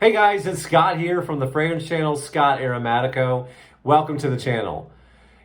Hey guys, it's Scott here from the fragrance channel, Scott Aromatico. Welcome to the channel.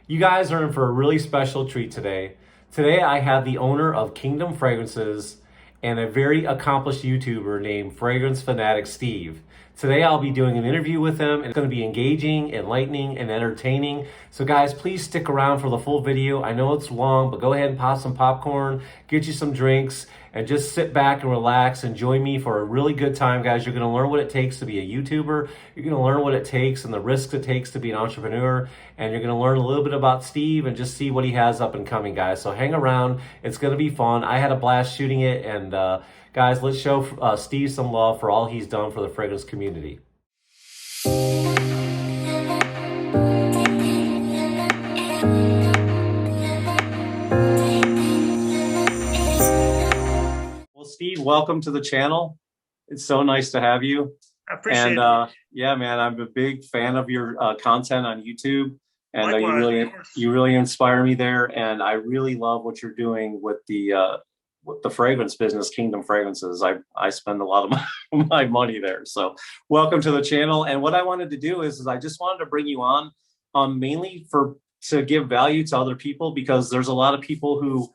You guys are in for a really special treat today. Today I have the owner of Kingdom Fragrances and a very accomplished YouTuber named Fragrance Fanatic Steve. Today I'll be doing an interview with him and it's going to be engaging, enlightening, and entertaining. So guys, please stick around for the full video. I know it's long, but go ahead and pop some popcorn, get you some drinks, and just sit back and relax and join me for a really good time, guys. You're going to learn what it takes to be a YouTuber. You're going to learn what it takes and the risks it takes to be an entrepreneur. And you're going to learn a little bit about Steve and just see what he has up and coming, guys. So hang around. It's going to be fun. I had a blast shooting it. And guys, let's show Steve some love for all he's done for the fragrance community. Steve, welcome to the channel. It's so nice to have you. I appreciate it. Yeah, man, I'm a big fan of your content on YouTube, and Likewise, you really inspire me there. And I really love what you're doing with the fragrance business, Kingdom Fragrances. I spend a lot of my money there. So welcome to the channel. And what I wanted to do is I just wanted to bring you on, mainly to give value to other people, because there's a lot of people who,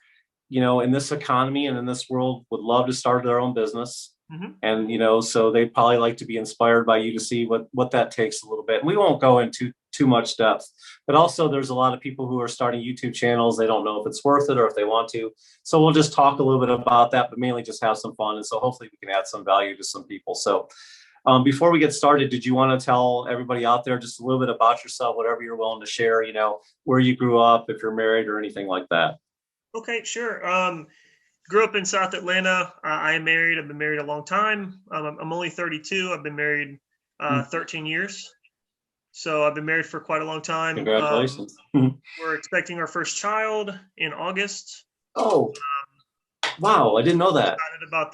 you know, in this economy and in this world would love to start their own business. Mm-hmm. And, you know, so they'd probably like to be inspired by you to see what that takes a little bit. And we won't go into too much depth, but also there's a lot of people who are starting YouTube channels. They don't know if it's worth it or if they want to. So we'll just talk a little bit about that, but mainly just have some fun. And so hopefully we can add some value to some people. So before we get started, did you want to tell everybody out there just a little bit about yourself, whatever you're willing to share, you know, where you grew up, if you're married or anything like that? Okay, sure. Grew up in South Atlanta. I am married. I've been married a long time. I'm only 32. I've been married 13 years. So I've been married for quite a long time. Congratulations. We're expecting our first child in August. Oh, wow. I didn't know that. Excited about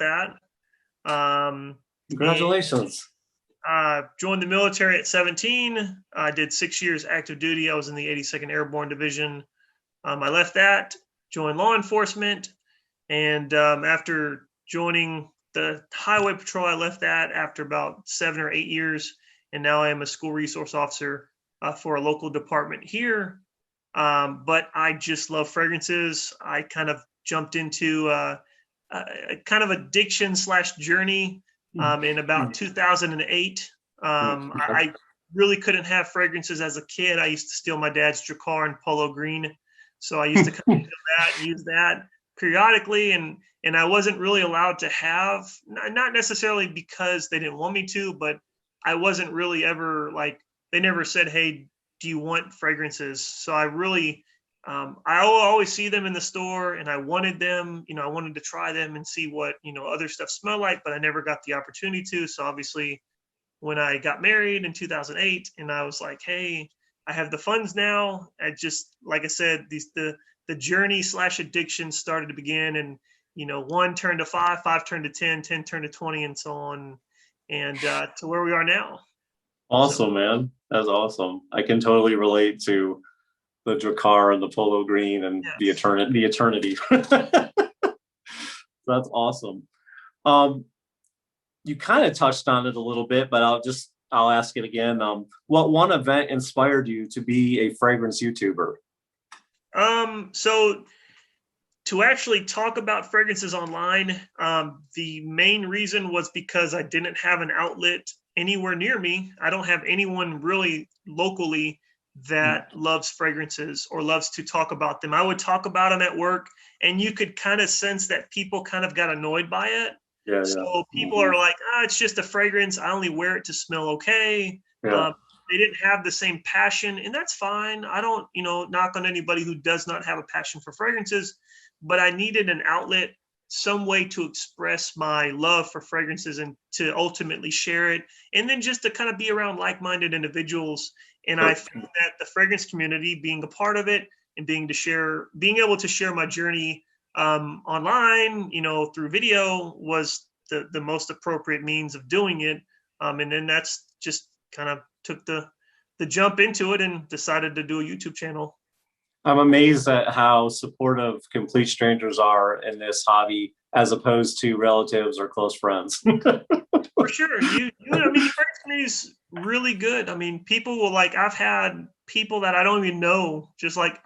that. Congratulations. Joined the military at 17. I did 6 years active duty. I was in the 82nd Airborne Division. I left that, joined law enforcement, and after joining the highway patrol, I left that after about 7 or 8 years, and now I am a school resource officer for a local department here. But I just love fragrances. I kind of jumped into a kind of addiction / journey in about 2008. I really couldn't have fragrances as a kid. I used to steal my dad's Dracar and Polo Green. So I used to kind of do that and use that periodically, and I wasn't really allowed to have, not necessarily because they didn't want me to, but I wasn't really ever like, they never said, hey, do you want fragrances? So I really, I always see them in the store and I wanted them, you know, I wanted to try them and see what, you know, other stuff smell like, but I never got the opportunity to. So obviously when I got married in 2008 and I was like, hey, I have the funds now. I just, like I said, the journey / addiction started to begin, and, you know, 1 turned to 5, 5 turned to 10, 10 turned to 20, and so on, and to where we are now. Awesome, man. That's awesome. I can totally relate to the Dracar and the Polo Green and yes. the eternity. That's awesome. You kind of touched on it a little bit, but I'll ask it again. What one event inspired you to be a fragrance YouTuber? So to actually talk about fragrances online, the main reason was because I didn't have an outlet anywhere near me. I don't have anyone really locally that loves fragrances or loves to talk about them. I would talk about them at work, and you could kind of sense that people kind of got annoyed by it. Yeah, so people are like, it's just a fragrance. I only wear it to smell okay. Yeah. They didn't have the same passion, and that's fine. I don't, you know, knock on anybody who does not have a passion for fragrances, but I needed an outlet, some way to express my love for fragrances and to ultimately share it. And then just to kind of be around like-minded individuals. And I found that the fragrance community, being a part of it and being able to share my journey online, you know, through video was the most appropriate means of doing it. And then that's just kind of took the jump into it and decided to do a YouTube channel. I'm amazed at how supportive complete strangers are in this hobby as opposed to relatives or close friends. For sure. I mean, the fragrance community is really good. I mean, people will like, I've had people that I don't even know, just like,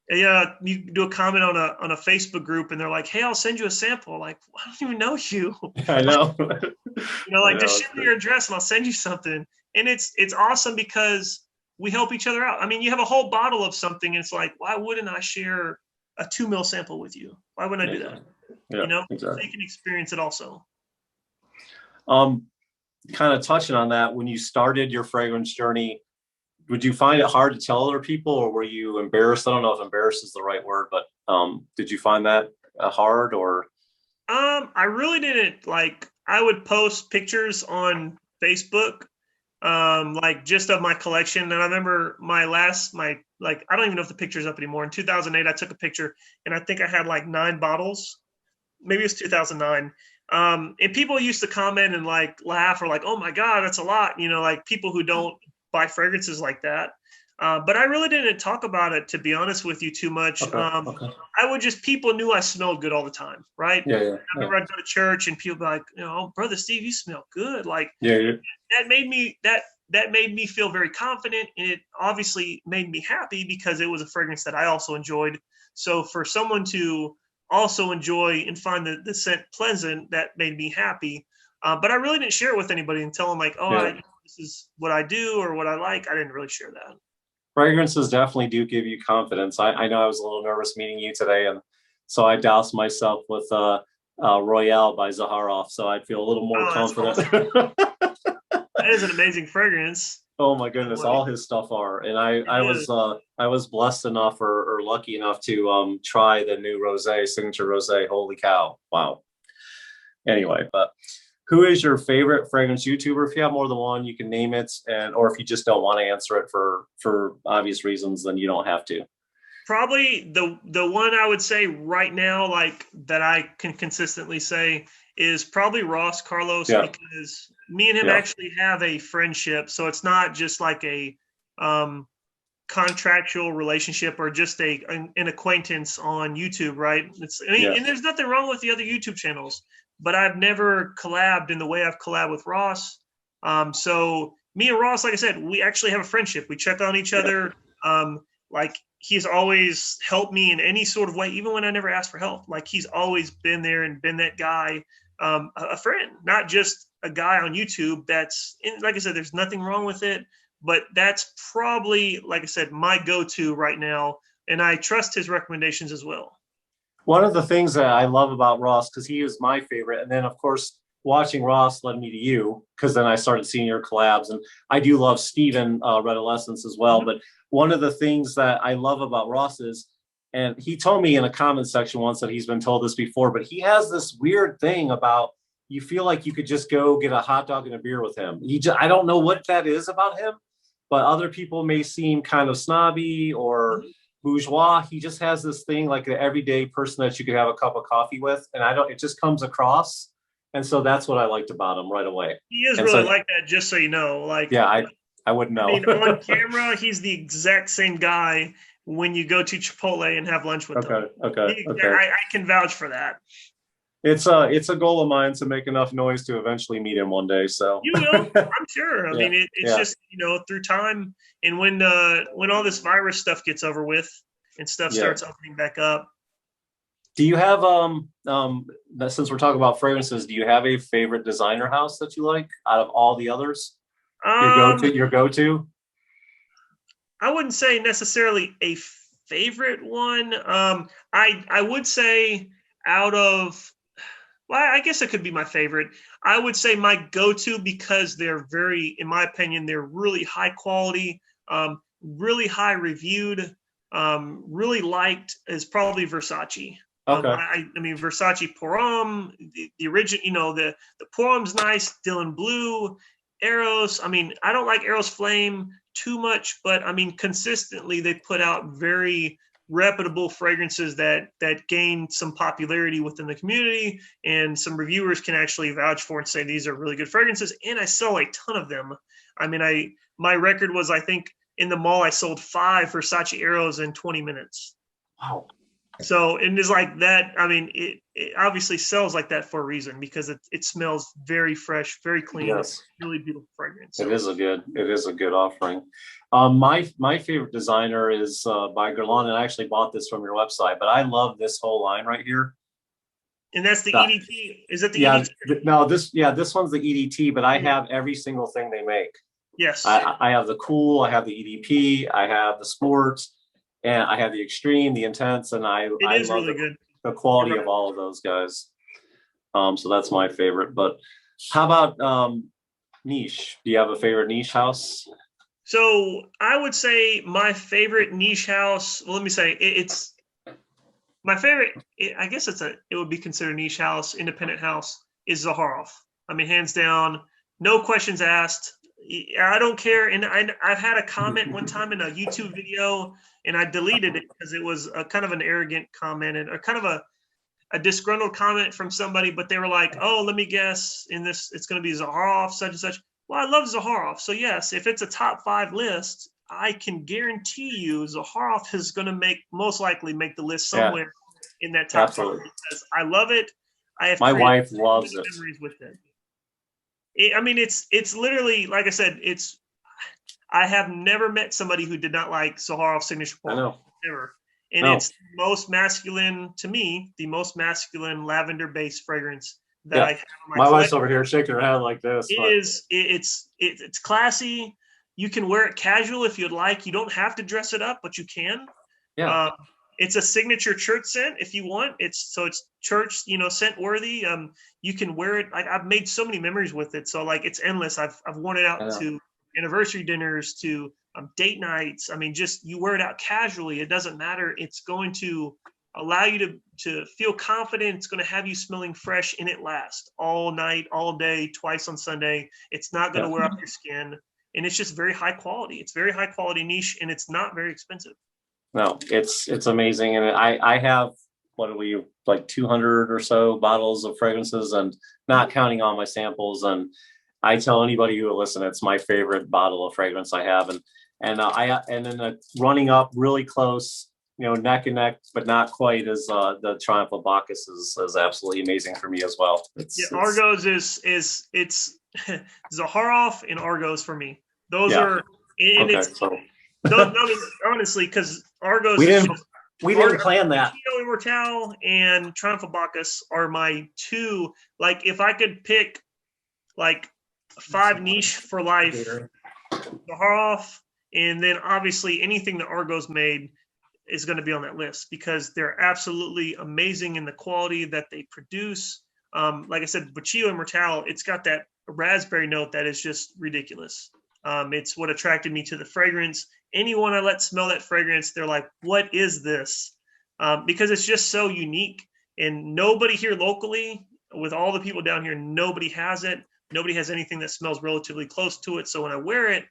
yeah, you do a comment on a Facebook group and they're like, hey, I'll send you a sample. Like, I don't even know you. I know. Like just shoot me your address and I'll send you something. And it's awesome because we help each other out. I mean, you have a whole bottle of something and it's like, why wouldn't I share a 2 ml sample with you? Why wouldn't I do that? Yeah, exactly. So you can experience it also. Kind of touching on that, when you started your fragrance journey, would you find it hard to tell other people, or were you embarrassed? I don't know if embarrassed is the right word, but did you find that hard, or? I really didn't. Like, I would post pictures on Facebook, like just of my collection. And I remember my I don't even know if the picture's up anymore. In 2008, I took a picture and I think I had like 9 bottles. Maybe it was 2009. And people used to comment and like laugh or like, oh my God, that's a lot. Like people who don't buy fragrances like that. But I really didn't talk about it, to be honest with you, too much. Okay. I would people knew I smelled good all the time, right? Yeah. I remember I'd go to church and people be like, oh, Brother Steve, you smell good. Like, that made me feel very confident, and it obviously made me happy because it was a fragrance that I also enjoyed. So for someone to also enjoy and find the scent pleasant, that made me happy. But I really didn't share it with anybody and tell them like, this is what I do or what I like. I didn't really share that. Fragrances definitely do give you confidence. I know I was a little nervous meeting you today, and so I doused myself with Royale by Zaharoff, so I'd feel a little more confident. Awesome. That is an amazing fragrance. Oh my goodness, all his stuff are. And I was blessed enough or lucky enough to try the new rosé, signature rosé. Holy cow. Wow. Anyway, but who is your favorite fragrance YouTuber? If you have more than one, you can name it, or if you just don't want to answer it for obvious reasons, then you don't have to. Probably the one I would say right now, like that I can consistently say, is probably Ross Carlos, because me and him actually have a friendship. So it's not just like a contractual relationship or just an acquaintance on YouTube, right? And there's nothing wrong with the other YouTube channels, but I've never collabed in the way I've collabed with Ross. So me and Ross, like I said, we actually have a friendship. We check on each other. Like he's always helped me in any sort of way, even when I never asked for help. Like he's always been there and been that guy, a friend, not just a guy on YouTube. Like I said, there's nothing wrong with it, but that's probably, like I said, my go-to right now. And I trust his recommendations as well. One of the things that I love about Ross, because he is my favorite, and then of course watching Ross led me to you, because then I started seeing your collabs, and I do love Steven Redolescence as well. But one of the things that I love about Ross is, and he told me in a comment section once that he's been told this before, but he has this weird thing about, you feel like you could just go get a hot dog and a beer with him. I don't know what that is about him, but other people may seem kind of snobby or bourgeois. He just has this thing like the everyday person that you could have a cup of coffee with, and it just comes across. And so that's what I liked about him right away. He is really like that, just so you know. Like, yeah, I wouldn't know. I mean, on camera, he's the exact same guy when you go to Chipotle and have lunch with him. Okay. I can vouch for that. It's a goal of mine to make enough noise to eventually meet him one day. So you will, I'm sure. I mean, it's just, through time, and when all this virus stuff gets over with and stuff starts opening back up. Do you have since we're talking about fragrances, do you have a favorite designer house that you like out of all the others? Your go-to? I wouldn't say necessarily a favorite one. I would say out of, well, I guess it could be my favorite. I would say my go-to, because they're very, in my opinion, they're really high quality, really high reviewed, really liked, is probably Versace. Okay. I mean, Versace Pour Homme, the original, the Pour Homme's nice, Dylan Blue, Eros. I mean, I don't like Eros Flame too much, but I mean, consistently they put out very reputable fragrances that gain some popularity within the community, and some reviewers can actually vouch for and say these are really good fragrances. And I sell a ton of them. I mean, my record was, I think in the mall I sold 5 Versace Eros in 20 minutes. Wow. So, and it's like that. I mean, it obviously sells like that for a reason because it smells very fresh, very clean. It's Yes, really beautiful fragrance. it So, is a good offering. My favorite designer is by Guerlain, and I actually bought this from your website. But I love this whole line right here. and that's the That- EDT. Is it the yeah, EDT? no, this one's the EDT, but I Yeah. have every single thing they make. Yes. I have the cool, I have the EDP, I have the sports, and I have the extreme, the intense, and It I is love really good. the quality You're of right. all of those guys. So that's my favorite. But how about niche? Do you have a favorite niche house? So I would say my favorite niche house. Well, let me say it's my favorite. I guess it would be considered niche house, independent house is Zaharoff. I mean, hands down, no questions asked. I don't care. And I've had a comment one time in a YouTube video, and I deleted it because it was a kind of an arrogant comment and a kind of a disgruntled comment from somebody. But they were like, "Oh, let me guess. In this, it's going to be Zaharoff, such and such." Well, I love Zaharoff. So yes, if it's a top 5 list, I can guarantee you Zaharoff is going to most likely make the list Yeah, somewhere in that top 5 absolutely. because I love it. I have My created wife so loves many it. memories with it. I mean, it's literally like I said. I have never met somebody who did not like Zaharoff signature I perfume. know. Never. And No. it's most masculine to me, the most masculine lavender based fragrance that Yeah. I have in My wife's collection. over here shaking her head like this. But It's classy. You can wear it casual if you'd like. You don't have to dress it up, but you can. yeah, It's a signature church scent if you want. It's church, scent worthy. You can wear it. I've made so many memories with it. So like it's endless. I've worn it I out know. to anniversary dinners, to date nights. I mean, just you wear it out casually. It doesn't matter. It's going to allow you to feel confident. It's going to have you smelling fresh, and it lasts all night, all day, twice on Sunday. It's not going to Yeah. wear off your skin, and it's just very high quality. It's very high quality niche, and it's not very expensive. No, it's amazing, and I have what are we like 200 or so bottles of fragrances, and not counting all my samples. And I tell anybody who will listen, it's my favorite bottle of fragrance I have, and then running up really close, neck and neck, but not quite as the Triumph of Bacchus is absolutely amazing for me as well. Argos is it's Zaharoff and Argos for me. Those Yeah. are and Okay, it's so honestly because Argos we is didn't we didn't plan that. Royale and Triumph of Bacchus are my two. Like if I could pick like 5 niche for life, Zaharoff, and then obviously anything that Argos made is going to be on that list because they're absolutely amazing in the quality that they produce. Like I said, Baccio Immortale, it's got that raspberry note that is just ridiculous. It's what attracted me to the fragrance. Anyone I let smell that fragrance, they're like, "What is this?" Because it's just so unique, and nobody here locally, with all the people down here, nobody has it. Nobody has anything that smells relatively close to it. So when I wear it,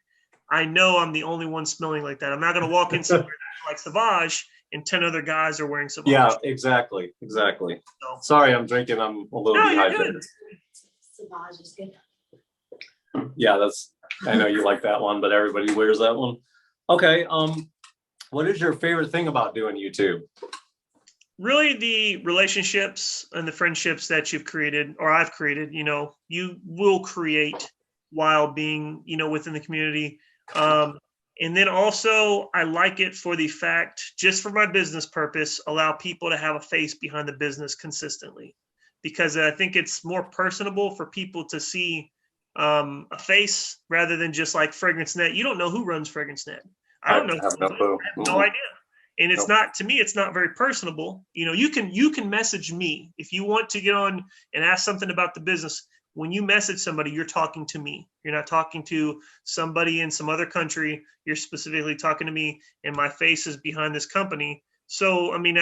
I know I'm the only one smelling like that. I'm not going to walk in somewhere like Sauvage and 10 other guys are wearing Sauvage. Yeah, exactly. So, sorry, I'm drinking. I'm a little dehydrated. Sauvage is good. Yeah, I know you like that one, but everybody wears that one. Okay. What is your favorite thing about doing YouTube? Really the relationships and the friendships that you've created or I've created, you will create while being, within the community. And then also I like it for the fact, just for my business purpose, allow people to have a face behind the business consistently, because I think it's more personable for people to see a face rather than just like Fragrance Net. You don't know who runs Fragrance Net. I don't know. I have no clue. I have no idea. And it's not, to me, it's not very personable. You can message me if you want to get on and ask something about the business. When you message somebody, you're talking to me. You're not talking to somebody in some other country. You're specifically talking to me, and my face is behind this company. So, I mean,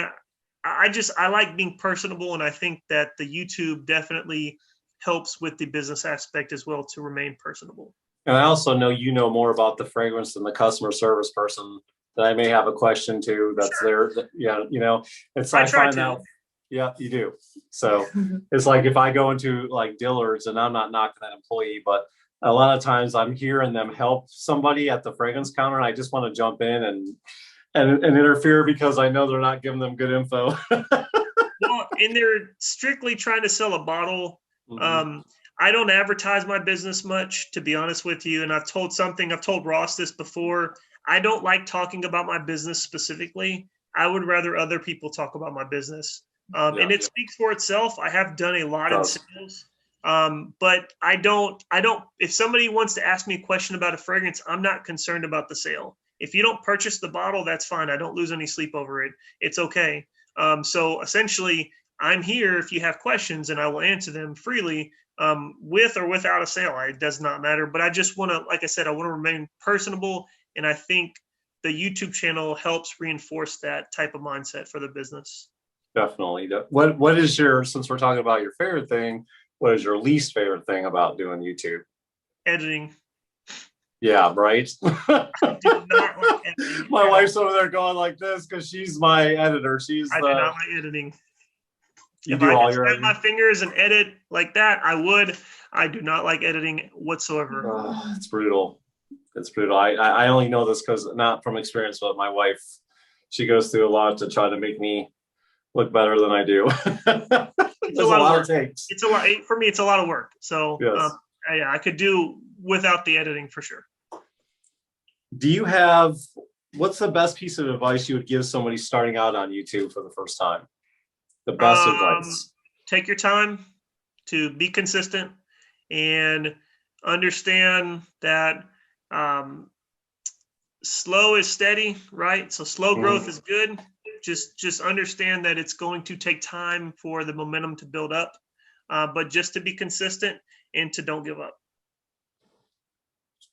I like being personable, and I think that the YouTube definitely helps with the business aspect as well to remain personable. And I also know more about the fragrance than the customer service person that I may have a question to. That's Sure. there. Yeah, I find out. Yeah, you do. So it's like if I go into like Dillard's, and I'm not knocking that employee, but a lot of times I'm hearing them help somebody at the fragrance counter, and I just want to jump in and and interfere because I know they're not giving them good info. Well, and they're strictly trying to sell a bottle. Mhm. I don't advertise my business much, to be honest with you. And I've told Ross this before. I don't like talking about my business specifically. I would rather other people talk about my business. And it speaks for itself. I have done a lot in sales. But I don't, if somebody wants to ask me a question about a fragrance, I'm not concerned about the sale. If you don't purchase the bottle, that's fine. I don't lose any sleep over it. It's okay. So essentially, I'm here if you have questions and I will answer them freely, with or without a sale. It does not matter. But I just want to, like I said, I want to remain personable. And I think the YouTube channel helps reinforce that type of mindset for the business. Definitely. What is your, since we're talking about your favorite thing, what is your least favorite thing about doing YouTube? Editing. Yeah, right. I do not like editing. My wife's over there going like this because she's my editor. I do not like editing. You if do I all could your snap editing? my fingers and edit like that, I would. I do not like editing whatsoever. It's brutal. It's brutal. I only know this because not from experience, but my wife, she goes through a lot to try to make me look better than I do. It's a lot of work. It takes. It's a lot for me. It's a lot of work. So Yes. yeah, I could do without the editing for sure. Do you have, what's the best piece of advice you would give somebody starting out on YouTube for the first time? The best advice. Take your time to be consistent and understand that slow is steady, right? So slow growth is good. Just understand that it's going to take time for the momentum to build up, but just to be consistent and to don't give up.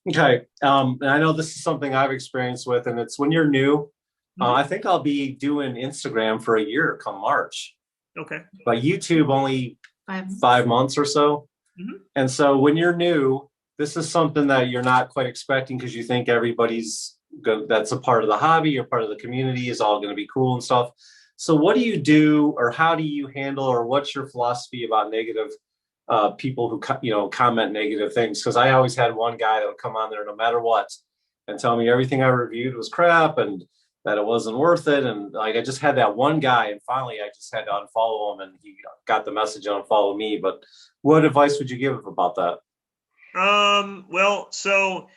Okay. And I know this is something I've experienced with, and it's when you're new. I think I'll be doing Instagram for a year come March. Okay. But YouTube only 5 months or so. And so when you're new, this is something that you're not quite expecting because you think everybody's good, that's a part of the hobby or part of the community is all going to be cool and stuff. So what do you do, or how do you handle, or what's your philosophy about negative people who comment negative things? Because I always had one guy that would come on there no matter what and tell me everything I reviewed was crap and that it wasn't worth it. And like, I just had that one guy, and finally I just had to unfollow him, and he got the message and unfollow me. But what advice would you give about that? Well, so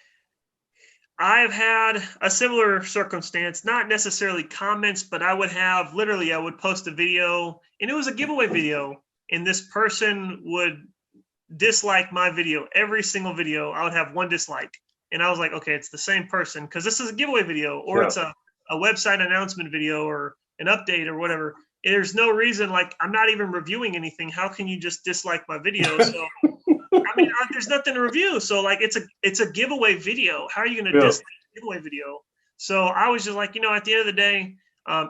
I've had a similar circumstance, not necessarily comments, but I would post a video, and it was a giveaway video, and this person would dislike my video. Every single video, I would have one dislike. And I was like, okay, it's the same person because this is a giveaway video, or it's a website announcement video or an update or whatever. And there's no reason, like, I'm not even reviewing anything. How can you just dislike my video? So, I mean, there's nothing to review. So, like, it's a giveaway video. How are you going to dislike a giveaway video? So I was just like, at the end of the day,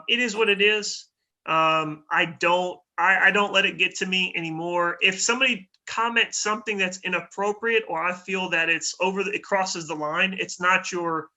it is what it is. I don't let it get to me anymore. If somebody comments something that's inappropriate, or I feel that it crosses the line, it's not your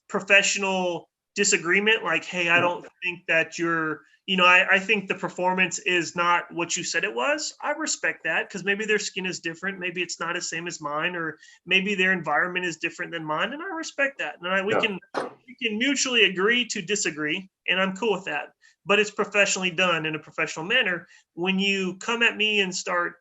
professional disagreement. Like, hey, I don't think that I think the performance is not what you said it was. I respect that because maybe their skin is different. Maybe it's not the same as mine, or maybe their environment is different than mine. And I respect that. And we can mutually agree to disagree, and I'm cool with that. But it's professionally done in a professional manner. When you come at me and start,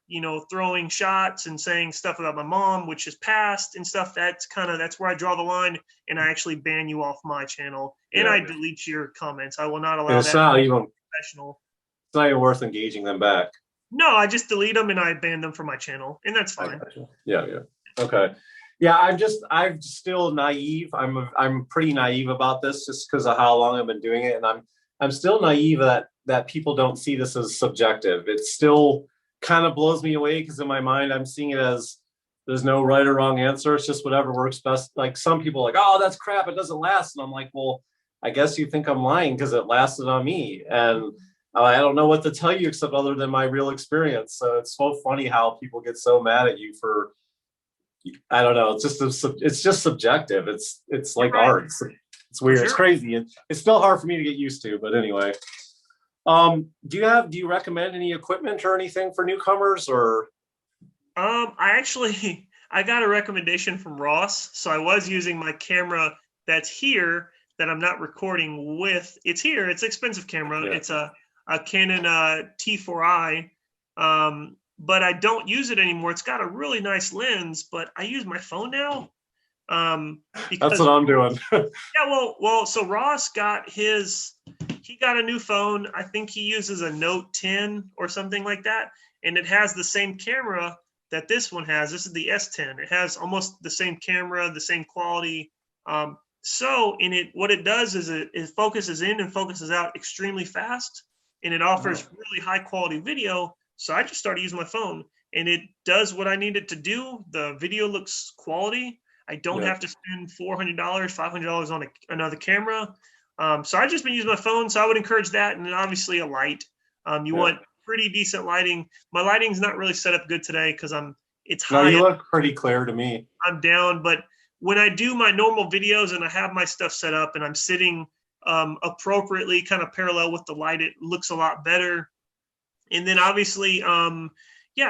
throwing shots and saying stuff about my mom, which is past and stuff, that's where I draw the line, and I actually ban you off my channel, and I delete your comments. I will not allow that. It's not even professional. It's not even worth engaging them back. No, I just delete them and I ban them from my channel, and that's fine. Yeah. Okay. Yeah, I'm still naive. I'm pretty naive about this just because of how long I've been doing it, and I'm still naive that people don't see this as subjective. It still kind of blows me away because in my mind I'm seeing it as there's no right or wrong answer. It's just whatever works best. Like some people are like, oh, that's crap, it doesn't last. And I'm like, well, I guess you think I'm lying because it lasted on me. And I don't know what to tell you except other than my real experience. So it's so funny how people get so mad at you for, I don't know. It's just subjective. It's like art. It's weird. Sure. It's crazy. And it's still hard for me to get used to, but anyway. Do you recommend any equipment or anything for newcomers, or? I got a recommendation from Ross. So I was using my camera that's here that I'm not recording with. It's here. It's an expensive camera. Yeah. It's a Canon T4i, but I don't use it anymore. It's got a really nice lens, but I use my phone now. That's what I'm doing. Yeah, well, so Ross got he got a new phone. I think he uses a Note 10 or something like that. And it has the same camera that this one has. This is the S10. It has almost the same camera, the same quality. So what it does is it focuses in and focuses out extremely fast, and it offers really high quality video. So I just started using my phone, and it does what I need it to do. The video looks quality. I don't have to spend $400, $500 on another camera. So I've just been using my phone. So I would encourage that. And then obviously a light. You want pretty decent lighting. My lighting's not really set up good today because it's high. No, you look pretty clear to me. I'm down, but when I do my normal videos and I have my stuff set up and I'm sitting appropriately, kind of parallel with the light, it looks a lot better. And then obviously,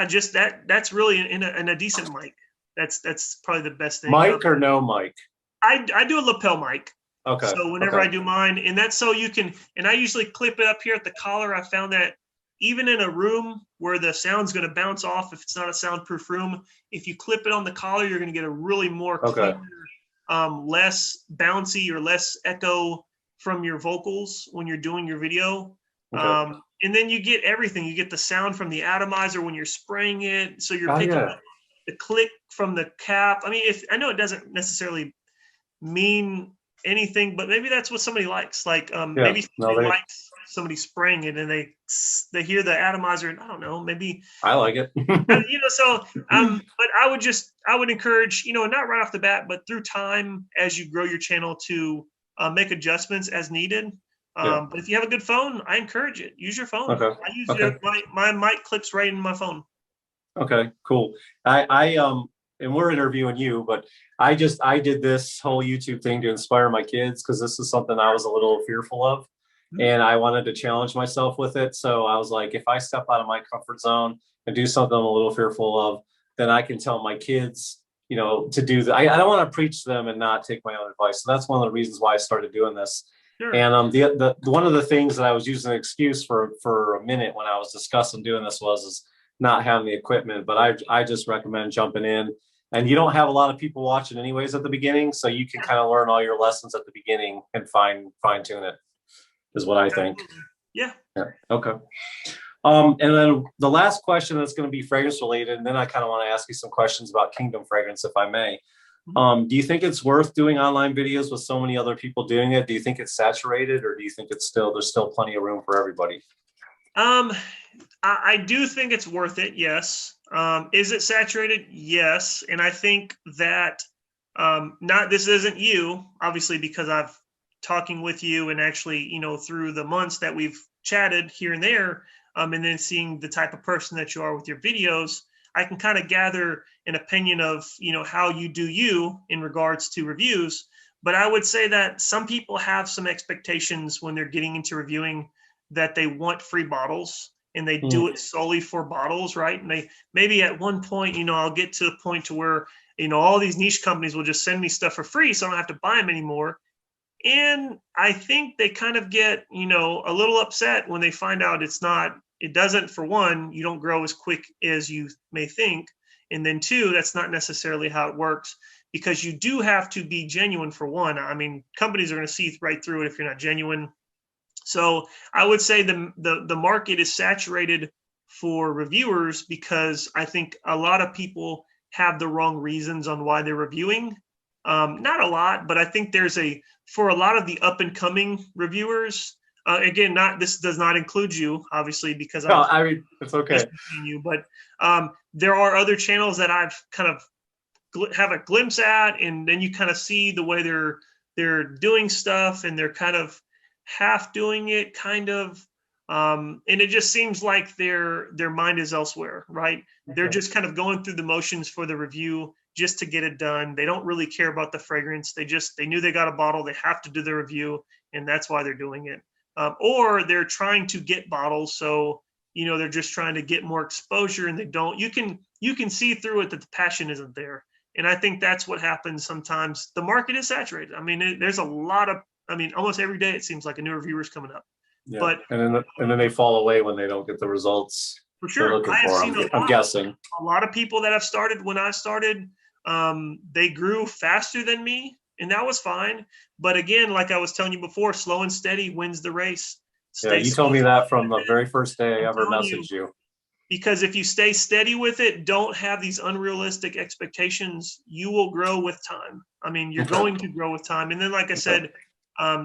just that's really in a decent mic. That's probably the best thing. Mic or no mic? I do a lapel mic. Okay. So whenever I do mine, and that's so you can, and I usually clip it up here at the collar. I found that even in a room where the sound's going to bounce off, if it's not a soundproof room, if you clip it on the collar, you're going to get a really more clear, less bouncy or less echo from your vocals when you're doing your video. Okay. And then you get everything. You get the sound from the atomizer when you're spraying it. So you're picking up the click from the cap. I mean, I know it doesn't necessarily mean anything, but maybe that's what somebody likes. Like maybe somebody likes somebody spraying it and they hear the atomizer, and I don't know, maybe I like it. but I would encourage, not right off the bat, but through time as you grow your channel to make adjustments as needed. But if you have a good phone, I encourage it. Use your phone. Okay. I use it. My mic clips right in my phone. Okay, cool. I and we're interviewing you, but I did this whole YouTube thing to inspire my kids because this is something I was a little fearful of, and I wanted to challenge myself with it. So I was like, if I step out of my comfort zone and do something I'm a little fearful of, then I can tell my kids, to do that. I don't want to preach to them and not take my own advice. So that's one of the reasons why I started doing this. Sure. And the one of the things that I was using an excuse for a minute when I was discussing doing this is not having the equipment, but I just recommend jumping in, and you don't have a lot of people watching anyways at the beginning. So you can kind of learn all your lessons at the beginning and fine tune it is what I think. Yeah. Okay. And then the last question that's going to be fragrance related, and then I kind of want to ask you some questions about Kingdom Fragrance, if I may. Do you think it's worth doing online videos with so many other people doing it? Do you think it's saturated, or do you think there's still plenty of room for everybody? I do think it's worth it. Yes. Is it saturated? Yes. And I think that this isn't you, obviously, because I've talking with you and actually, through the months that we've chatted here and there, and then seeing the type of person that you are with your videos, I can kind of gather an opinion of, how you do you in regards to reviews. But I would say that some people have some expectations when they're getting into reviewing that they want free bottles, and they do it solely for bottles, right? And they maybe at one point, I'll get to the point to where, all these niche companies will just send me stuff for free, so I don't have to buy them anymore. And I think they kind of get, a little upset when they find out it doesn't, for one, you don't grow as quick as you may think. And then two, that's not necessarily how it works, because you do have to be genuine, for one. I mean, companies are going to see right through it if you're not genuine. So I would say the market is saturated for reviewers, because I think a lot of people have the wrong reasons on why they're reviewing. Not a lot, but I think for a lot of the up and coming reviewers, again, this does not include you, obviously, because it's okay. But there are other channels that I've kind of have a glimpse at, and then you kind of see the way they're doing stuff, and they're kind of half doing it, kind of, and it just seems like their mind is elsewhere, right? Okay. They're just kind of going through the motions for the review just to get it done. They don't really care about the fragrance. They knew they got a bottle, they have to do the review, and that's why they're doing it. Or they're trying to get bottles, so they're just trying to get more exposure, and they don't. You can see through it that the passion isn't there, and I think that's what happens sometimes. The market is saturated. I mean, there's a lot of I mean, almost every day it seems like a new reviewer's coming up. Yeah. But and then they fall away when they don't get the results for they're sure, looking I have for. seen I'm guessing. a lot of people that have started when I started, they grew faster than me, and that was fine. But again, like I was telling you before, slow and steady wins the race. Yeah, you told me that from the very first day I ever messaged you. Because if you stay steady with it, don't have these unrealistic expectations, you will grow with time. I mean, you're going to grow with time. And then, like I said,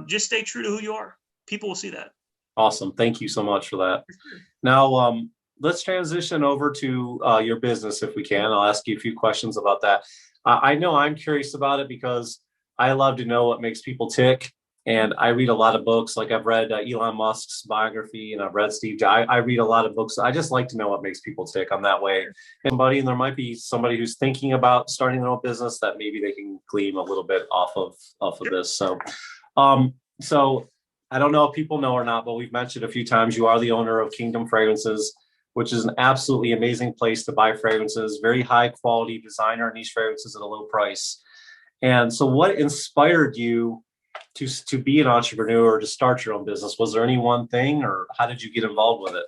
just stay true to who you are. People will see that. Awesome. Thank you so much for that. Now, let's transition over to your business if we can. I'll ask you a few questions about that. I know I'm curious about it because I love to know what makes people tick. And I read a lot of books. Like I've read Elon Musk's biography, and I've read Steve. I read a lot of books. I just like to know what makes people tick. I'm that way. And there might be somebody who's thinking about starting their own business that maybe they can glean a little bit off of this. So, so I don't know if people know or not, but we've mentioned a few times you are the owner of Kingdom Fragrances, which is an absolutely amazing place to buy fragrances. Very high quality designer niche fragrances at a low price. And so, what inspired you to be an entrepreneur or to start your own business? Was there any one thing, or how did you get involved with it?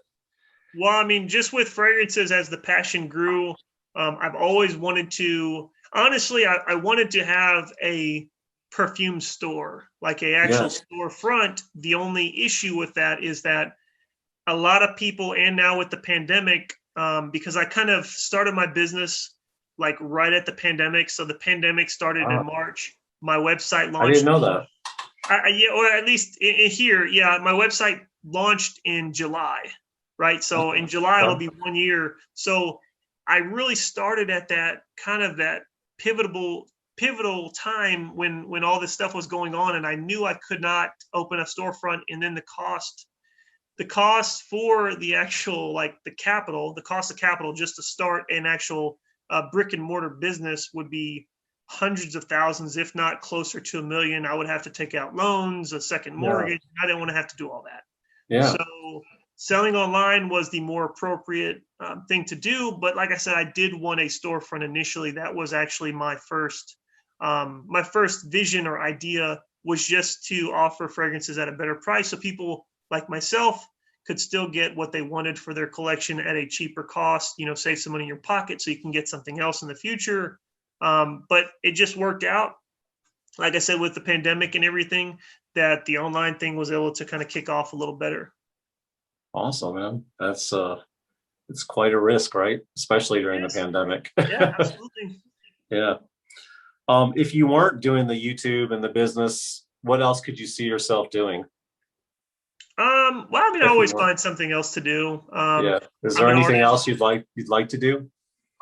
Well, I mean, just with fragrances, as the passion grew, I've always wanted to, honestly, I wanted to have a perfume store, like a actual storefront. The only issue with that is that a lot of people, and now with the pandemic, because I kind of started my business like right at the pandemic. So the pandemic started in March. My website launched. I didn't know that. Yeah, or at least here, yeah, my website launched in July, right? So in July, it'll be 1 year. So I really started at that kind of that pivotal time when all this stuff was going on, and I knew I could not open a storefront. And then the cost for the actual, like the cost of capital just to start an actual brick and mortar business would be hundreds of thousands, if not closer to $1 million. I would have to take out loans, a second mortgage. I didn't want to have to do all that. Yeah. So selling online was the more appropriate thing to do. But like I said, I did want a storefront initially. That was actually my first vision or idea, was just to offer fragrances at a better price, so people like myself could still get what they wanted for their collection at a cheaper cost. Save some money in your pocket so you can get something else in the future. But it just worked out, like I said, with the pandemic and everything, that the online thing was able to kind of kick off a little better. Awesome, man. That's it's quite a risk, right? Especially during the pandemic. Yeah, absolutely. Yeah. If you weren't doing the YouTube and the business, what else could you see yourself doing? Well, I mean, I always find something else to do. Yeah. Is there anything else you'd like to do?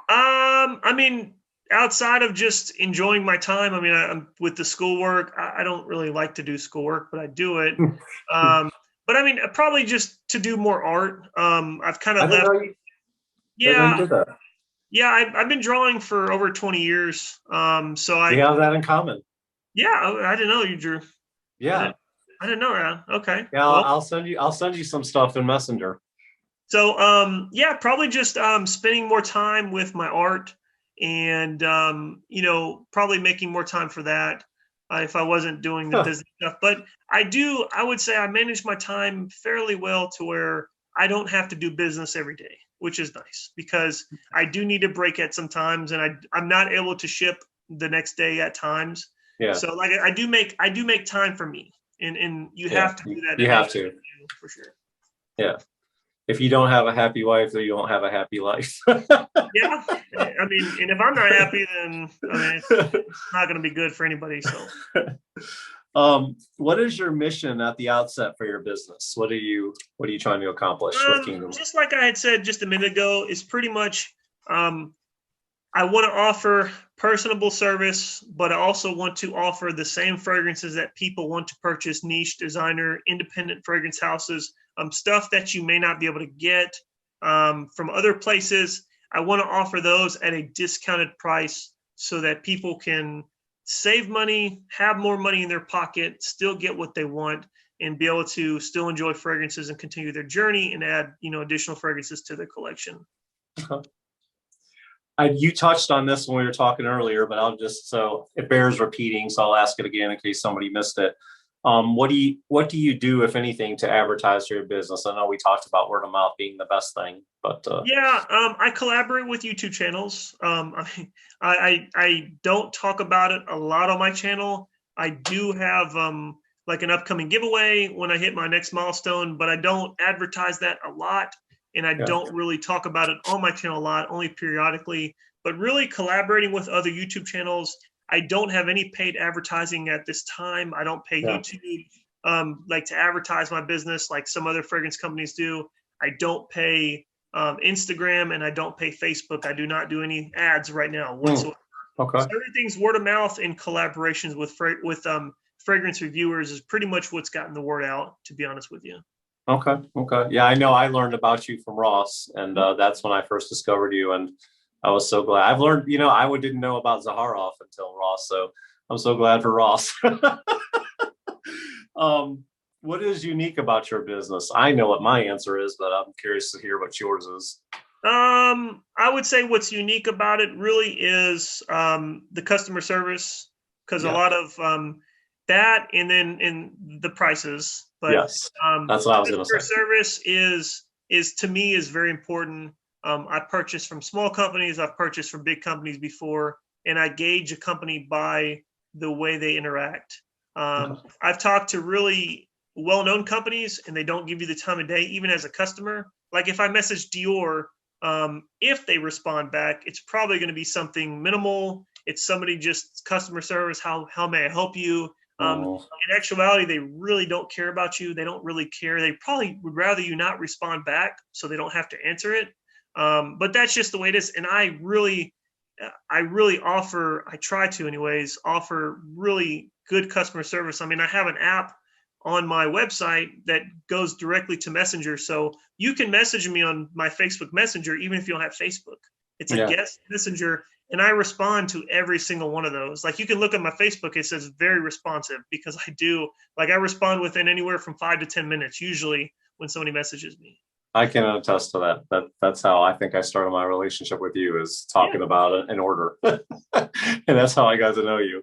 I mean, outside of just enjoying my time, I mean, I'm with the schoolwork. I don't really like to do schoolwork, but I do it. But I mean, probably just to do more art. I've kind of left. Yeah. Yeah, I've been drawing for over 20 years. So we have that in common. Yeah, I didn't know you drew. Yeah. I didn't know that. Okay. Yeah, well, I'll send you some stuff in Messenger. So yeah, probably just spending more time with my art, and probably making more time for that if I wasn't doing the business stuff. But I would say I manage my time fairly well to where I don't have to do business every day, which is nice, because I do need a break at some times, and I'm not able to ship the next day at times. Yeah. So like I do make time for me. And you have to do that. You have to. For sure. Yeah. If you don't have a happy wife, then you don't have a happy life. Yeah. I mean, and if I'm not happy, then it's not going to be good for anybody. So. What is your mission at the outset for your business? What are you trying to accomplish with Kingdom? Just like I had said just a minute ago, is pretty much I want to offer personable service, but I also want to offer the same fragrances that people want to purchase, niche, designer, independent fragrance houses, stuff that you may not be able to get from other places. I want to offer those at a discounted price so that people can save money, have more money in their pocket, still get what they want, and be able to still enjoy fragrances and continue their journey and add, additional fragrances to their collection. Okay. You touched on this when we were talking earlier, but so it bears repeating, so I'll ask it again in case somebody missed it. What do you do, if anything, to advertise your business? I know we talked about word of mouth being the best thing, but Yeah, I collaborate with YouTube channels. I don't talk about it a lot on my channel. I do have like an upcoming giveaway when I hit my next milestone, but I don't advertise that a lot, and I yeah, don't really talk about it on my channel a lot, only periodically. But really collaborating with other YouTube channels. I don't have any paid advertising at this time. I don't pay yeah, YouTube like to advertise my business like some other fragrance companies do. I don't pay Instagram, and I don't pay Facebook. I do not do any ads right now Hmm, whatsoever. okay, So everything's word of mouth and collaborations with fragrance reviewers is pretty much what's gotten the word out, to be honest with you. okay. Yeah, I know. I learned about you from Ross, and that's when I first discovered you, and I was so glad. I've learned, didn't know about Zaharoff until Ross, so I'm so glad for Ross. What is unique about your business? I know what my answer is, but I'm curious to hear what yours is. I would say what's unique about it really is the customer service, because a Yeah. lot of that, and then in the prices. But Yes. That's what I was going to customer say. service is to me is very important. I purchased from small companies. I've purchased from big companies before, and I gauge a company by the way they interact. Okay. I've talked to really well-known companies, and they don't give you the time of day, even as a customer. Like if I message Dior, if they respond back, it's probably going to be something minimal. It's somebody just customer service. How may I help you? Oh, In actuality, they really don't care about you. They don't really care. They probably would rather you not respond back so they don't have to answer it. But that's just the way it is. And I really offer, I try to anyways, offer really good customer service. I mean, I have an app on my website that goes directly to Messenger. So you can message me on my Facebook Messenger, even if you don't have Facebook. It's a yeah. guest messenger, and I respond to every single one of those. Like you can look at my Facebook, it says very responsive, because I respond within anywhere from 5 to 10 minutes, usually when somebody messages me. I can attest to that. That's how I think I started my relationship with you, is Yeah. talking about it in order. And that's how I got to know you.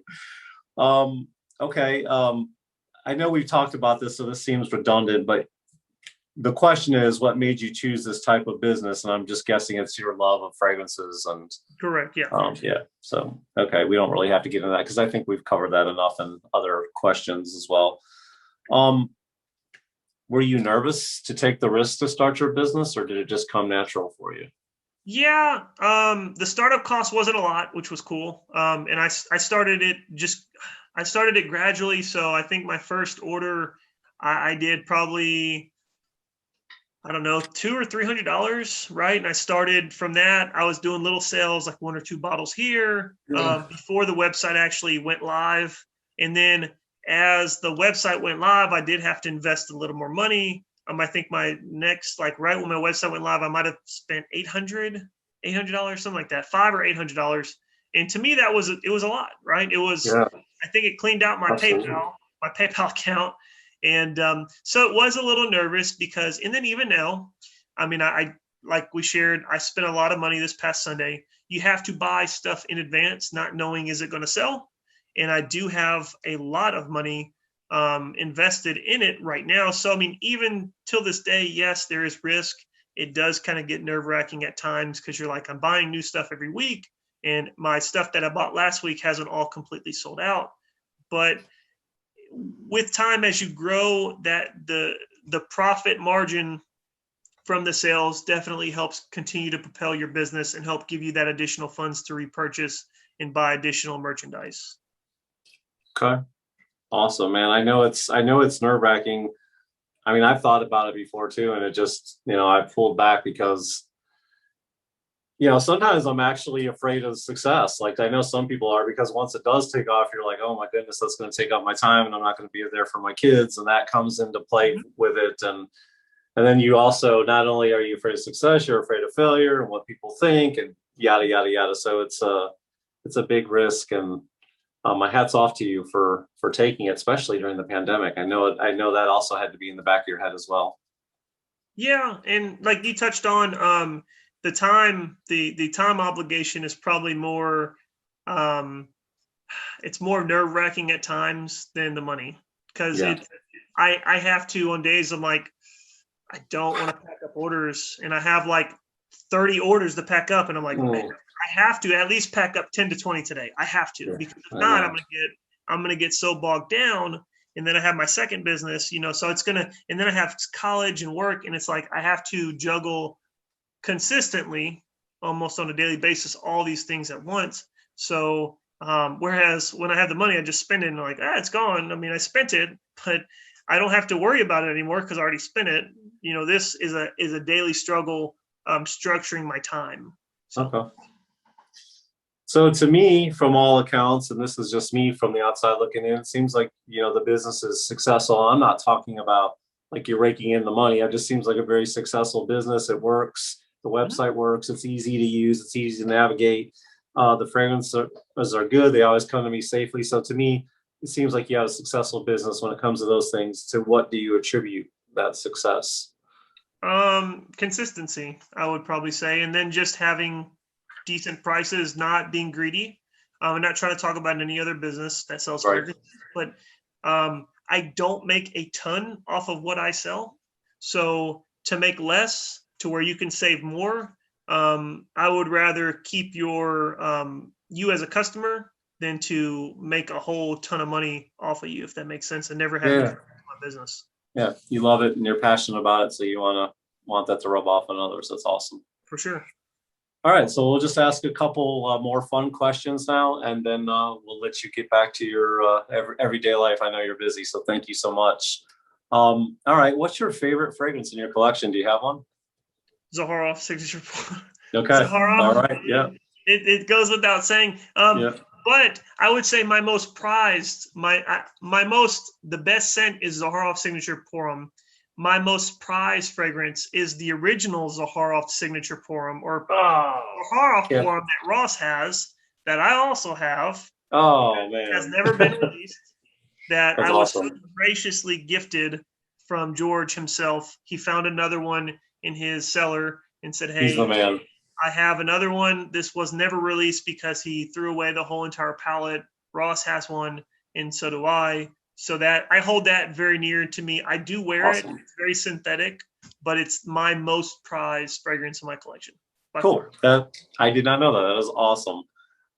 Okay. I know we've talked about this, so this seems redundant, but the question is, what made you choose this type of business? And I'm just guessing it's your love of fragrances and Correct. Yeah. yeah. So, okay, we don't really have to get into that because I think we've covered that enough in other questions as well. Were you nervous to take the risk to start your business, or did it just come natural for you? Yeah, the startup cost wasn't a lot, which was cool. And I started it gradually. So I think my first order, I did probably, I don't know, $200 or $300, right? And I started from that. I was doing little sales, like 1 or 2 bottles here, before the website actually went live. And then as the website went live, I did have to invest a little more money. I think my next, like right when my website went live, I might have spent $800, something like that, $500 or $800. And to me, it was a lot, right? It was, Yeah, I think it cleaned out my absolutely. PayPal account. And so it was a little nervous because, and then even now, I mean, I like we shared, I spent a lot of money this past Sunday. You have to buy stuff in advance, not knowing is it going to sell. And I do have a lot of money invested in it right now. So, I mean, even till this day, yes, there is risk. It does kind of get nerve wracking at times because you're like, I'm buying new stuff every week, and my stuff that I bought last week hasn't all completely sold out. But with time, as you grow, that the profit margin from the sales definitely helps continue to propel your business and help give you that additional funds to repurchase and buy additional merchandise. Okay. Awesome, man. I know it's nerve-wracking. I mean, I've thought about it before too, and it just, I pulled back because, sometimes I'm actually afraid of success. Like I know some people are, because once it does take off, you're like, oh my goodness, that's going to take up my time and I'm not going to be there for my kids. And that comes into play with it. And then you also, not only are you afraid of success, you're afraid of failure and what people think and yada, yada, yada. So it's a big risk, and my hat's off to you for taking it, especially during the pandemic. I know that also had to be in the back of your head as well. Yeah, and like you touched on, the time obligation is probably more, it's more nerve wracking at times than the money, because I have to on days I'm like, I don't want to pack up orders, and I have like 30 orders to pack up, and I'm like, I have to at least pack up 10 to 20 today. I have to, because if not, I'm gonna get so bogged down. And then I have my second business, so it's and then I have college and work, and it's like I have to juggle consistently, almost on a daily basis, all these things at once. So whereas when I have the money, I just spend it and I'm like, it's gone. I mean, I spent it, but I don't have to worry about it anymore because I already spent it. This is a daily struggle structuring my time. Okay. So to me, from all accounts, and this is just me from the outside looking in, it seems like, the business is successful. I'm not talking about like you're raking in the money. It just seems like a very successful business. It works. The website works. It's easy to use. It's easy to navigate. The fragrances are good. They always come to me safely. So to me, it seems like you have a successful business when it comes to those things. To what do you attribute that success? Consistency, I would probably say. And then just having decent prices, not being greedy. I'm not trying to talk about any other business that sells fragrances, but I don't make a ton off of what I sell. So to make less to where you can save more, I would rather keep your you as a customer than to make a whole ton of money off of you, if that makes sense, and never have my business. Yeah, you love it and you're passionate about it, so you want that to rub off on others. That's awesome. For sure. All right, so we'll just ask a couple more fun questions now, and then we'll let you get back to your everyday life. I know you're busy, so thank you so much. All right, what's your favorite fragrance in your collection? Do you have one? Zaharoff signature. Okay. Zaharoff. All right. Yeah. It goes without saying. But I would say my most prized, the best scent is Zaharoff signature Porum. My most prized fragrance is the original Zaharoff signature Porum, or Zaharoff Porum that Ross has, that I also have. Oh man, has never been released. That That's I was awesome. so graciously gifted from George himself. He found another one in his cellar and said, "Hey, he's the man. I have another one. This was never released because he threw away the whole entire palette. Ross has one, and so do I. So that I hold that very near to me. I do wear it. It's very synthetic, but it's my most prized fragrance in my collection. Cool. I did not know that. That is awesome.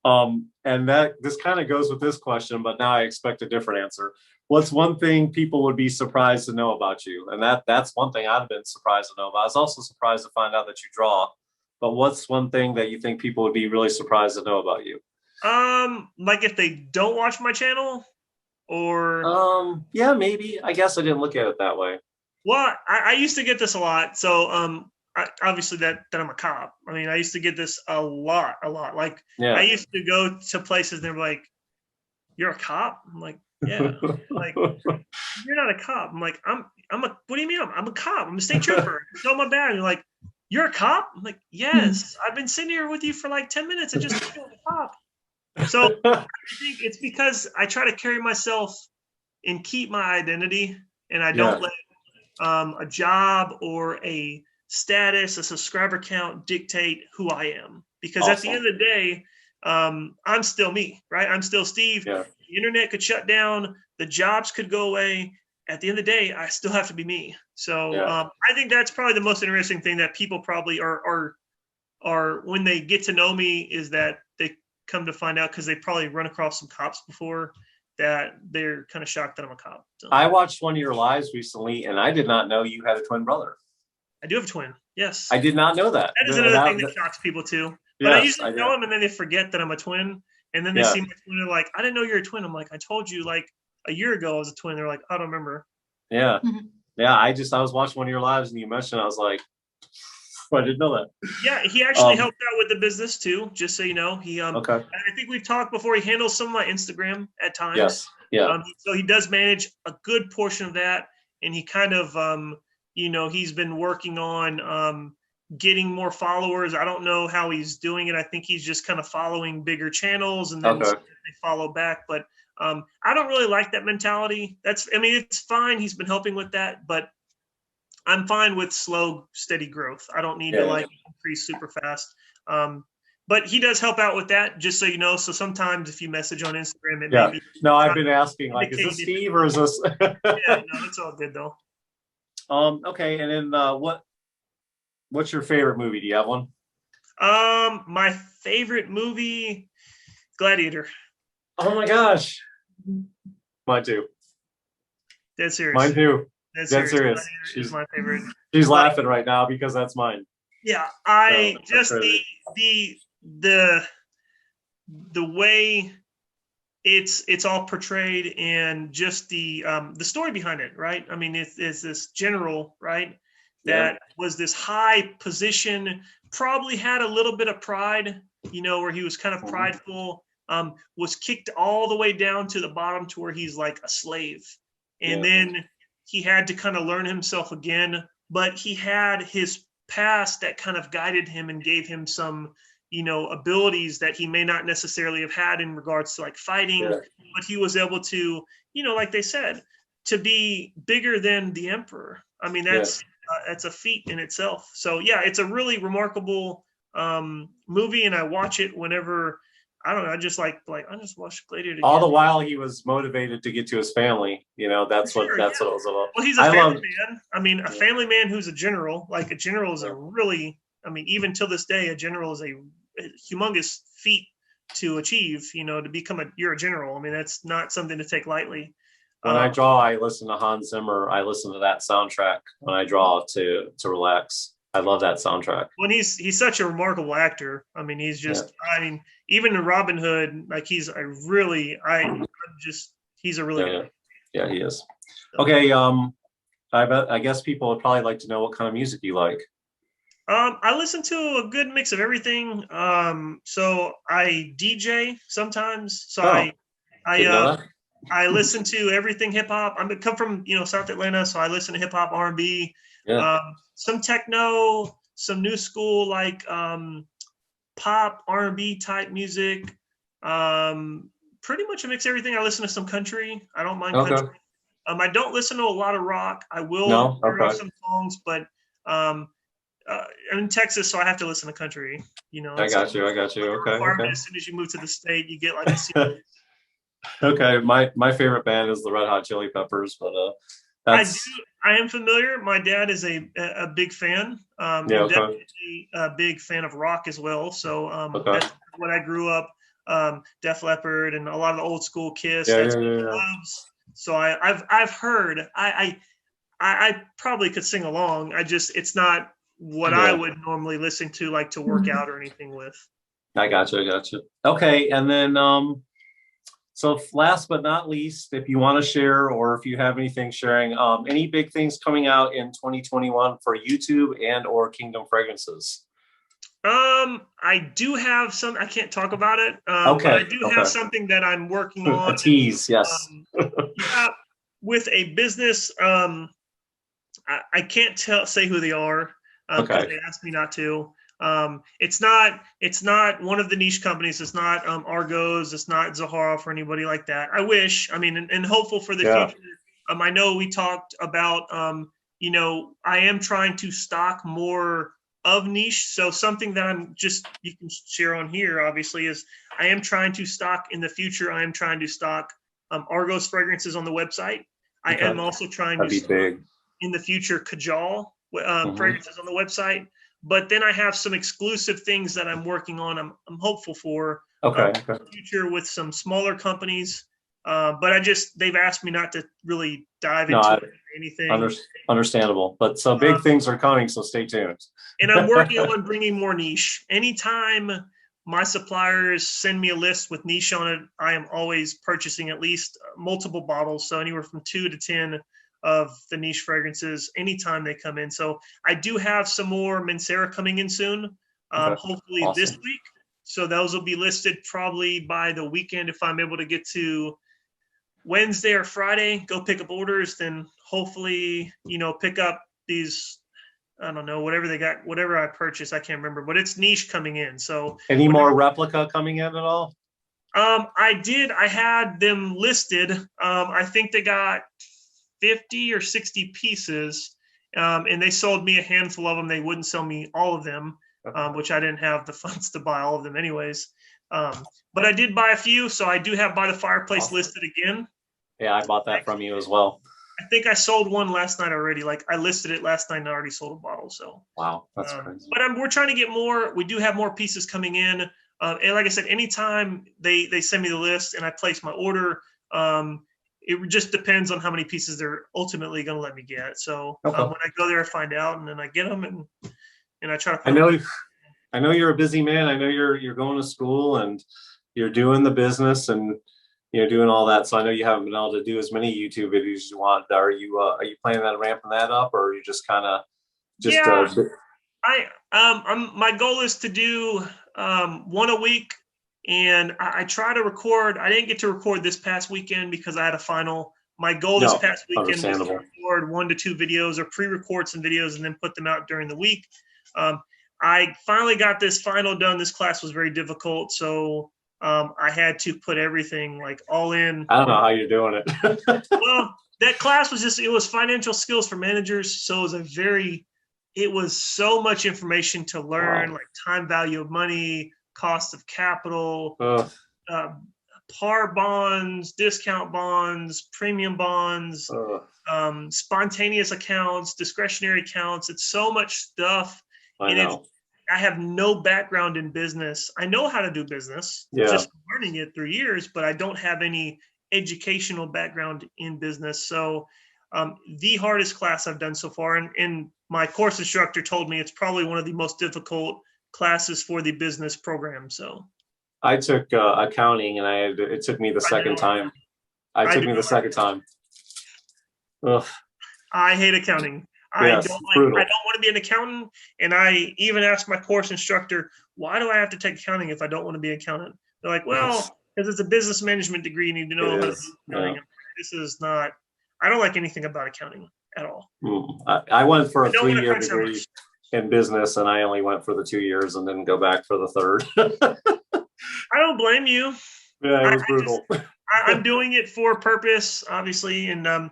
And this kind of goes with this question, but now I expect a different answer. What's one thing people would be surprised to know about you? And that's one thing I've been surprised to know about. I was also surprised to find out that you draw. But what's one thing that you think people would be really surprised to know about you? Like if they don't watch my channel, or yeah, maybe. I guess I didn't look at it that way. Well, I used to get this a lot. So obviously that I'm a cop. I mean, I used to get this a lot. Like I used to go to places and they're like, "You're a cop?" I'm like, "Yeah." Like, "You're not a cop." I'm like, I'm a. What do you mean? I'm a cop. I'm a state trooper. Show my badge. You're like, "You're a cop?" I'm like, "Yes." I've been sitting here with you for like 10 minutes. I just told you I'm a cop. So I think it's because I try to carry myself and keep my identity, and I don't let a job or a status, a subscriber count dictate who I am. Because at the end of the day, I'm still me, right? I'm still Steve. Yeah. The internet could shut down. The jobs could go away. At the end of the day, I still have to be me. So I think that's probably the most interesting thing that people probably are when they get to know me, is that they come to find out, because they probably run across some cops before, that they're kind of shocked that I'm a cop. So. I watched one of your lives recently, and I did not know you had a twin brother. I do have a twin. Yes. I did not know that. That is another thing that shocks people too. But I usually tell them, and then they forget that I'm a twin. And then they see my twin, and they're like, "I didn't know you're a twin." I'm like, "I told you like a year ago I was a twin." They're like, "I don't remember." Yeah. Yeah. I was watching one of your lives and you mentioned, I was like, I didn't know that. Yeah, he actually helped out with the business too, just so you know. He okay. And I think we've talked before, he handles some of my Instagram at times. Yes. Yeah. So he does manage a good portion of that, and he kind of he's been working on getting more followers. I don't know how he's doing it. I think he's just kind of following bigger channels and then they follow back. But I don't really like that mentality. It's fine. He's been helping with that, but I'm fine with slow, steady growth. I don't need to increase super fast. but he does help out with that, just so you know. So sometimes if you message on Instagram, it Yeah. may be No, I've been asking, like, is indicate this if Steve or is this? yeah, no, it's all good though. Okay. And then what's your favorite movie? Do you have one? My favorite movie, Gladiator. Oh my gosh. Mine too. Dead serious. Mine too. Dead Dead serious. serious. Gladiator is my favorite. She's laughing right now because that's mine. Yeah, So, just crazy. the way it's all portrayed, and just the story behind it, right? I mean, it's this general, right, that was this high position, probably had a little bit of pride, where he was kind of prideful, was kicked all the way down to the bottom to where he's like a slave. And then he had to kind of learn himself again, but he had his past that kind of guided him and gave him some abilities that he may not necessarily have had in regards to like fighting, but he was able to, like they said, to be bigger than the emperor. I mean, that's a feat in itself. So yeah, it's a really remarkable movie, and I watch it whenever, I don't know, I just watched Gladiator All the again. while he was motivated to get to his family. That's what it was about. Well, he's a family man. I mean, a family man who's a general. Like, a general is a really, I mean, even till this day, a general is a humongous feat to achieve. To become you're a general. I mean, that's not something to take lightly. When I draw, I listen to Hans Zimmer. I listen to that soundtrack when I draw to relax. I love that soundtrack. When he's such a remarkable actor. I mean, he's just, I mean, even in Robin Hood, like, he's a really good actor. Yeah, he is. Okay. I guess people would probably like to know what kind of music you like. I listen to a good mix of everything. So I DJ sometimes. So I listen to everything hip hop. I come from South Atlanta, so I listen to hip hop, R&B, some techno, some new school like pop, R&B type music. Pretty much a mix of everything. I listen to some country. I don't mind country. I don't listen to a lot of rock. I will hear some songs, but I'm in Texas, so I have to listen to country. I got you. Okay. As soon as you move to the state, you get like a CD. Okay, my favorite band is the Red Hot Chili Peppers, but I am familiar. My dad is a big fan. Definitely a big fan of rock as well. So that's what I grew up. Def Leppard and a lot of the old school Kiss. That's what he loves. So I've heard. I probably could sing along. It's not what I would normally listen to, like, to work out or anything with. I got you. Okay, and then so last but not least, if you want to share, or if you have anything sharing, any big things coming out in 2021 for YouTube and or Kingdom Fragrances? I do have some. I can't talk about it. But I do have something that I'm working on. A tease, yes. With a business. I can't say who they are because they asked me not to. It's not one of the niche companies. It's not Argos. It's not Zaharoff or anybody like that. I wish. I mean, and hopeful for the future. I know we talked about. I am trying to stock more of niche. So something that you can share on here, obviously, is I am trying to stock in the future. I am trying to stock Argos fragrances on the website. I am also trying to stock in the future Kajal fragrances on the website. But then I have some exclusive things that I'm working on. I'm hopeful for the future with some smaller companies. But they've asked me not to really dive into anything. Understandable. But so big things are coming, so stay tuned. And I'm working on bringing more niche. Anytime my suppliers send me a list with niche on it, I am always purchasing at least multiple bottles. So anywhere from 2 to 10 of the niche fragrances anytime they come in. So I do have some more Mancera coming in soon, hopefully this week. So those will be listed probably by the weekend. If I'm able to get to Wednesday or Friday, go pick up orders, then hopefully, pick up these, I don't know, whatever they got, whatever I purchased, I can't remember, but it's niche coming in. So any more replica coming in at all? I had them listed. I think they got 50 or 60 pieces, and they sold me a handful of them. They wouldn't sell me all of them. which I didn't have the funds to buy all of them anyways. But I did buy a few, so I do have By the Fireplace Awesome. listed again. Yeah, I bought that from you as well. I think I sold one last night already. Like I listed it last night and I already sold a bottle. So Wow, that's crazy. But we're trying to get more. We do have more pieces coming in. And like I said, anytime they send me the list and I place my order, it just depends on how many pieces they're ultimately going to let me get. So Okay. when I go there, I find out, and then I get them, and I try to. I know you're a busy man. I know you're going to school and you're doing the business and doing all that. So I know you haven't been able to do as many YouTube videos as you want. Are you planning on ramping that up, or are you just kind of my goal is to do one a week, and I try to record. I didn't get to record this past weekend because I had a final. My goal this past weekend was to record 1 to 2 videos or pre-record some videos and then put them out during the week. I finally got this final done. This class was very difficult, so I had to put everything like all in. I don't know how you're doing it. Well, that class was it was financial skills for managers. So it was so much information to learn, like time value of money, cost of capital, par bonds, discount bonds, premium bonds, spontaneous accounts, discretionary accounts. It's so much stuff. I know. I have no background in business. I know how to do business, just learning it through years, but I don't have any educational background in business. So the hardest class I've done so far, and my course instructor told me it's probably one of the most difficult classes for the business program. So I took accounting, and it took me the second time. It took me the second time. Ugh. I hate accounting. I don't want to be an accountant. And I even asked my course instructor, why do I have to take accounting if I don't want to be an accountant? They're like, well, because it's a business management degree. You need to know how to do accounting. Yeah. This is not, I don't like anything about accounting at all. I went for a 3-year degree in business, and I only went for the 2 years and didn't go back for the third. I don't blame you. Yeah, it was brutal. I'm doing it for a purpose, obviously. And,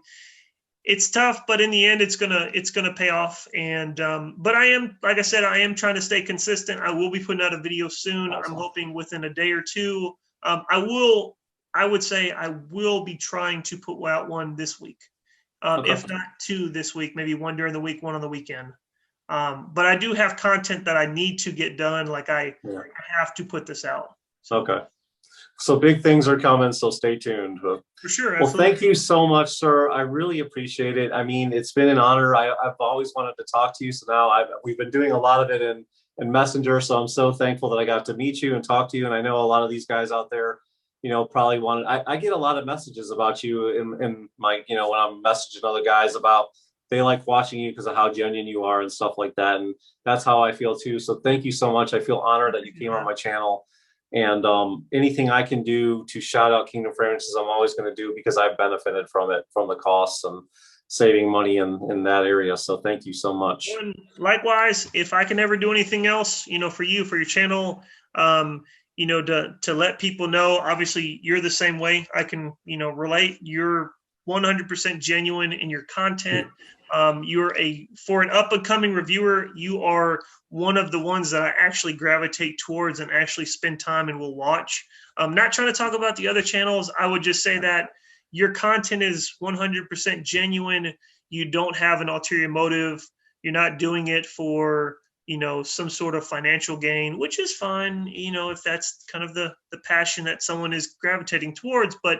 it's tough, but in the end, it's gonna pay off. And but I am, like I said, I am trying to stay consistent. I will be putting out a video soon. Awesome. I'm hoping within a day or two. I would say I will be trying to put out one this week, if not 2 this week, maybe 1 during the week, 1 on the weekend. But I do have content that I need to get done. Like I have to put this out. Okay. So big things are coming, so stay tuned. For sure. Absolutely. Well, thank you so much, sir. I really appreciate it. I mean, it's been an honor. I've always wanted to talk to you. So now we've been doing a lot of it in Messenger. So I'm so thankful that I got to meet you and talk to you. And I know a lot of these guys out there, probably I get a lot of messages about you in my, when I'm messaging other guys about they like watching you because of how genuine you are and stuff like that. And that's how I feel too. So thank you so much. I feel honored that you came on my channel. And anything I can do to shout out Kingdom Fragrances, I'm always going to do because I've benefited from it, from the costs and saving money in that area. So thank you so much. And likewise, if I can ever do anything else, for you, for your channel, to let people know, obviously you're the same way. I can, relate. You're 100% genuine in your content. For an up and coming reviewer, you are one of the ones that I actually gravitate towards and actually spend time and will watch. I'm not trying to talk about the other channels. I would just say that your content is 100% genuine. You don't have an ulterior motive. You're not doing it for, some sort of financial gain, which is fine, if that's kind of the passion that someone is gravitating towards. But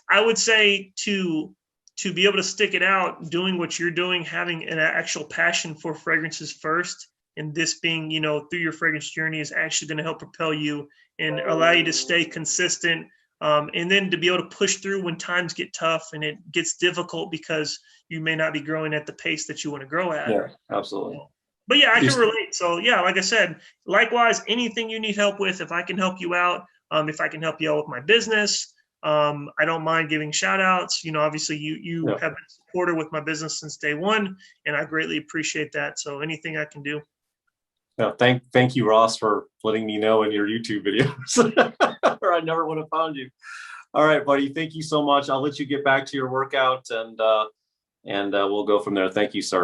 I would say to be able to stick it out, doing what you're doing, having an actual passion for fragrances first, and this being, through your fragrance journey is actually going to help propel you and allow you to stay consistent. And then to be able to push through when times get tough and it gets difficult because you may not be growing at the pace that you want to grow at. Yeah, absolutely. But yeah, I can relate. So yeah, like I said, likewise, anything you need help with, if I can help you out, if I can help you out with my business, I don't mind giving shout outs. Obviously you have been supportive with my business since day one, and I greatly appreciate that. So anything I can do. Yeah, thank you, Ross, for letting me know in your YouTube videos, or I never would have found you. All right, buddy. Thank you so much. I'll let you get back to your workout, and we'll go from there. Thank you, sir.